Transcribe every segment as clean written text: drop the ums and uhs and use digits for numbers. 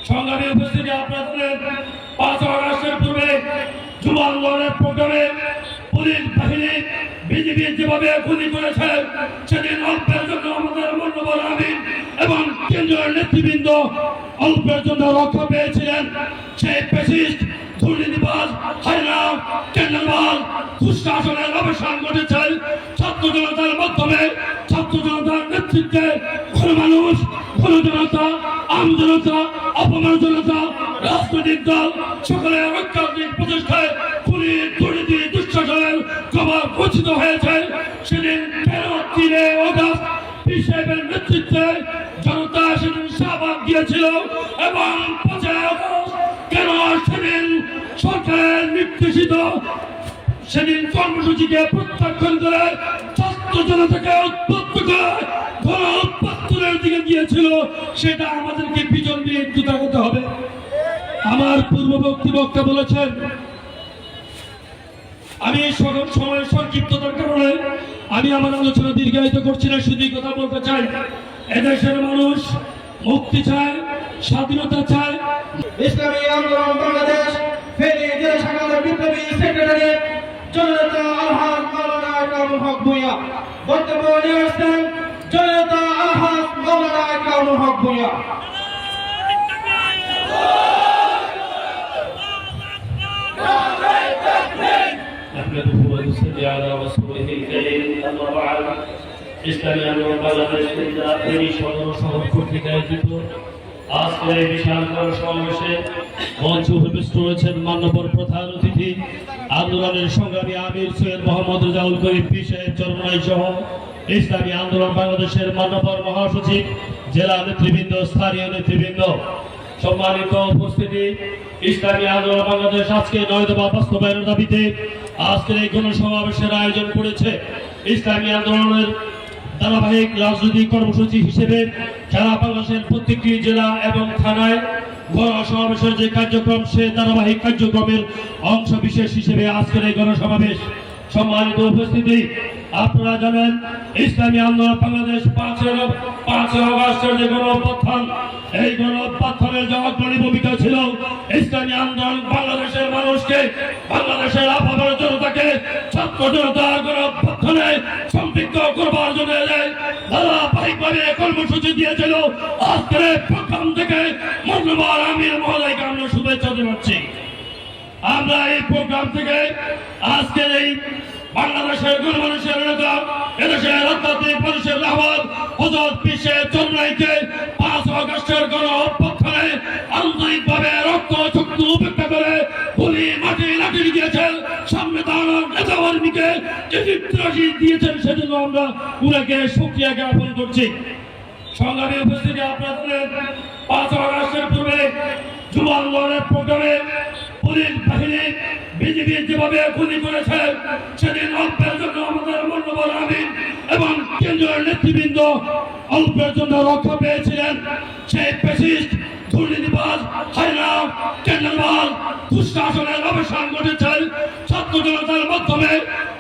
সংগ্রামী উপস্থিতি আপনাদের 5 আগস্টের পূর্বে যুব আন্দোলনের প্রোগ্রামে পুলিশ বাহিনী বিজেপি যেভাবে গুলি করেছে সেদিন অল্পের জন্য আমাদের মূল্যবান আমিন এবং কেন্দ্রীয় নেতৃবৃন্দ অল্পের জন্য রক্ষা পেয়েছিলেন। সেই ফ্যাসিস্ট দুর্নীতিবাজ হায়না কেন্দ্রবাজ দুঃশাসনের অবসান ঘটেছে ছাত্র জনতার মাধ্যমে। ছাত্র জনতার নেতৃত্বে মানুষ জনতা আম জনতা অপমান জনতা রাজনৈতিক দল সকলের ঐক্যিক প্রচেষ্টায় পুলিশ দুর্নীতি দুঃশাসনের খবর ঘোষিত হয়েছে। সেদিন 13 আগস্ট সাহেবের নেতৃত্বে জনতা সেদিন শাহবাগ দিয়েছিল এবং 5 আগস্ট কেন সেদিন সরকারের নির্দেশিত সেদিন কর্মসূচিকে প্রত্যাখ্যান করে ছাত্র জনতাকে উদ্বুদ্ধ করে গণ উৎপাদনের দিকে গিয়েছিল, সেটা আমাদেরকে পিছন দিয়ে একটু তাকাতে হবে। আমার পূর্ববর্তী বক্তা বলেছেন, আমি সময় সংক্ষিপ্ততার কারণে আমি আমার আলোচনা দীর্ঘায়িত করছি না, শুধু কথা বলতে চাই। এদেশের মানুষ মুক্তি চায়, স্বাধীনতা চায়। ইসলামী আন্দোলন বাংলাদেশ ফেনী জেলা শাখার বিপ্লবী সেক্রেটারি জননেতা আলহাজ মাওলানা কামরুল হক ভূঁইয়া বক্তব্য নিয়ে আসছেন। জননেতা আলহাজ মাওলানা কামরুল হক ভূঁইয়া। ইসলামী আন্দোলন বাংলাদেশ ফেনী সদর শহর কর্তৃক আয়োজিত আজকের এই বিশাল সমাবেশে মঞ্চ উপবিষ্ট রয়েছেন মান্যবর প্রধান অতিথি আন্দোলনের সংগ্রামী আমির সৈয়দ মোহাম্মদ রেজাউল করিম পীর সাহেব চরমনাই সহ ইসলামী আন্দোলন বাংলাদেশের মান্যবর মহাসচিব, জেলা নেতৃবৃন্দ, স্থানীয় নেতৃবৃন্দ, সম্মানিত উপস্থিতি। ইসলামী আন্দোলন বাংলাদেশ আজকে 9 দফা বাস্তবায়নের দাবিতে আজকের এই গণসমাবেশের আয়োজন করেছে। ইসলামী আন্দোলনের ধারাবাহিক রাজনৈতিক কর্মসূচি হিসেবে সারা বাংলাদেশের প্রত্যেকটি জেলা এবং থানায় গণসমাবেশের যে কার্যক্রম, সে ধারাবাহিক কার্যক্রমের অংশ বিশেষ হিসেবে আজকের এই গণসমাবেশ। সম্মানিত উপস্থিতি, আপনারা জানেন ইসলামী আন্দোলন বাংলাদেশ 5 আগস্টের যে গণঅভ্যুত্থান, এই গণঅভ্যুত্থানের যে অগ্রণী ভূমিকা ছিল ইসলামী আন্দোলন বাংলাদেশের মানুষকে, বাংলাদেশের আপামর জনতাকে ছাত্র জনতার গণঅভ্যুত্থানে সম্পৃক্ত করবার জন্য ধারাবাহিকভাবে কর্মসূচি দিয়েছিল। আজকের প্রোগ্রাম থেকে মূল্যবান আমির মহোদয়কে আমরা শুভেচ্ছা জানাচ্ছি। আমরা এই প্রোগ্রাম থেকে আজকের এই বাংলাদেশের গণমানুষের নেতা, এদেশের আধ্যাত্মিক মানুষের রাহবার হযরত পীর সাহেব চরমনাইকে 5 আগস্টের গণঅভ্যুত্থানে আন্তরিকভাবে রক্ত চক্ষু উপেক্ষা করে গুলি মাটি লাঠি দিয়েছেন, সামনে দাঁড়ানোর নেতা কর্মীকে চিত্রাশি দিয়েছেন, সেজন্য আমরা উনাকে শুকরিয়া জ্ঞাপন করছি। সংগ্রামী উপস্থিতি, আপনাদের 5 আগস্টের পূর্বে যুব আন্দোলনের প্রোগ্রামে পুলিশ বাহিনী বিজেপি যেভাবে গুলি করেছে সেদিন অল্পের জন্য আমাদের মূল্যবান আমিন এবং কেন্দ্রীয় নেতৃবৃন্দ অল্পের জন্য রক্ষা পেয়েছিলেন। সেই ফ্যাসিস্ট দুর্নীতিবাজ হায়না কেন্দ্রবাজ দুঃশাসনের অবসান ঘটেছে ছাত্র জনতার মাধ্যমে।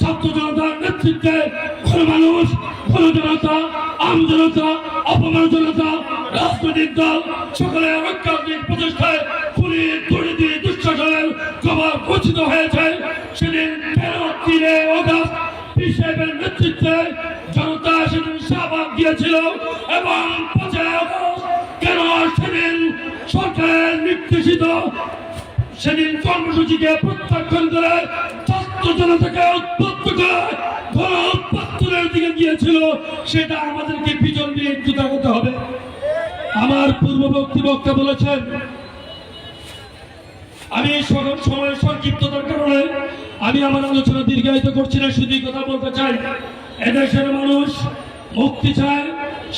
ছাত্র জনতার নেতৃত্বে মানুষ জনতা আম জনতা অপমান জনতা রাজনৈতিক দল সকলের ঐক্যিক প্রচেষ্টায় পুলিশ দুর্নীতি দুঃশাসনের খবর ঘোষিত হয়েছে। সেদিন 13 আগস্ট সাহেবের নেতৃত্বে জনতা সেদিন শাহবাগ দিয়েছিল এবং 5 আগস্ট কেন সেদিন সরকারের নির্দেশিত সেদিন কর্মসূচিকে প্রত্যাখ্যান করে ছাত্র জনতাকে উদ্বুদ্ধ করে গণ উৎপাদনের দিকে গিয়েছিল, সেটা আমাদেরকে পিছন দিয়ে একটু তাকাতে হবে। আমার পূর্ববর্তী বক্তা বলেছেন, আমি সময় সংক্ষিপ্ততার কারণে আমি আমার আলোচনা দীর্ঘায়িত করছি না, শুধু কথা বলতে চাই। এদেশের মানুষ মুক্তি চায়,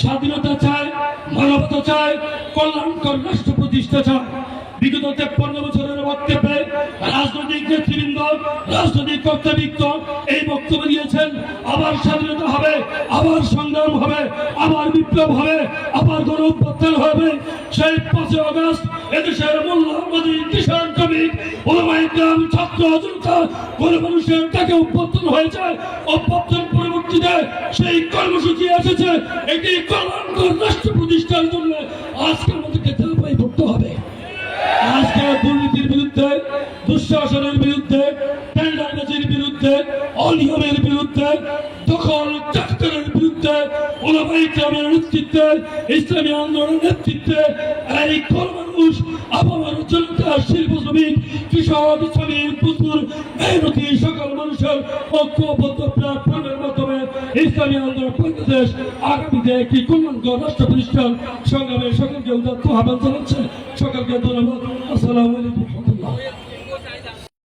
স্বাধীনতা চায়, মানবতা চায়, কল্যাণকর রাষ্ট্র প্রতিষ্ঠা চায়। বিগত 53 বছরের বক্তব্যে রাজনৈতিক নেতৃবৃন্দ, রাজনৈতিক কর্তৃত্ব এই বক্তব্য দিয়েছেন, আবার স্বাধীনতা হবে, আবার সংগ্রাম হবে, আবার বিপ্লব হবে, আবার গণ উত্থান হবে। সেই 5 আগস্ট এদেশের মোল্লাবাদী কিষাণ শ্রমিক ওলামায়ে কেরাম ছাত্র জনতা গণমানুষের তাকে উত্থান হয়েছে। অভ্যুত্থান পরবর্তীতে সেই কর্মসূচি এসেছে, এটি কল্যাণকর রাষ্ট্র প্রতিষ্ঠার জন্য আজকে আমাদেরকে ধাপাই পড়তে হবে। দুঃশাসনের বিরুদ্ধে, টেন্ডারবাজির বিরুদ্ধে, অনিয়মের বিরুদ্ধে, দখল চাকরের বিরুদ্ধে, ওলামায়ে কেরামের নেতৃত্বে, ইসলামী আন্দোলনের নেতৃত্বে এই মানুষ আপামর জনতা, শিল্প শ্রমিক, কৃষক, শ্রমিক, পুতুর, মেহনতি সকল মানুষের ঐক্যবদ্ধ প্ল্যাটফর্মের মাধ্যমে ইসলামী আন্দোলন বাংলাদেশ আগামীতে একটি কল্যাণকর রাষ্ট্র প্রতিষ্ঠান সংগ্রামে সকলকে উদাত্ত আহ্বান জানাচ্ছে। সকলকে ধন্যবাদ। আসসালামু আলাইকুম।